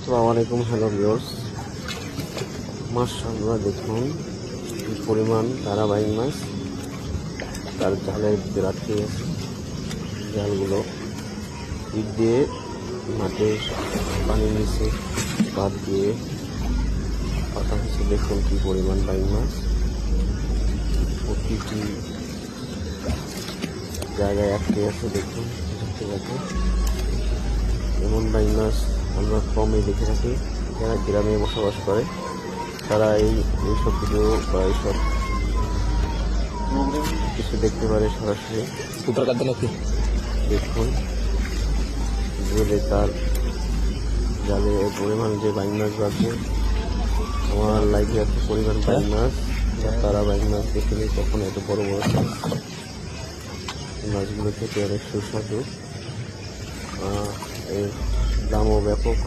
আসসালামু আলাইকুম, hello viewers. মাশাআল্লাহ, দেখুন কি পরিমাণ ধারাবাহিক মাছ তার জালের ভিতরে আটকে গেছে। জালগুলো দিক দিয়ে মাঠের পানির নিচে বাদ দিয়ে পাতা হচ্ছে। দেখুন কি পরিমাণ বাইং মাছ প্রতিটি জায়গায় আটকে আছে। দেখুন দেখতে পাচ্ছেন, এমন বাইং মাছ আমরা কমই দেখে থাকি। যারা গ্রামে বসবাস করে তারা এইসব ভিডিও বা এইসব কিছু দেখতে পারে সরাসরি। দেখুন জেলে তার জালে পরিমাণ যে বাইং মাছ বাঁধে। আমার লাইফে এত পরিমাণ বাইং মাছ, তারা বাইং মাছ দেখিনি কখনো। এত বড় বড় মাছগুলো খেতে অনেক সুস্বাদু, এর দামও ব্যাপক।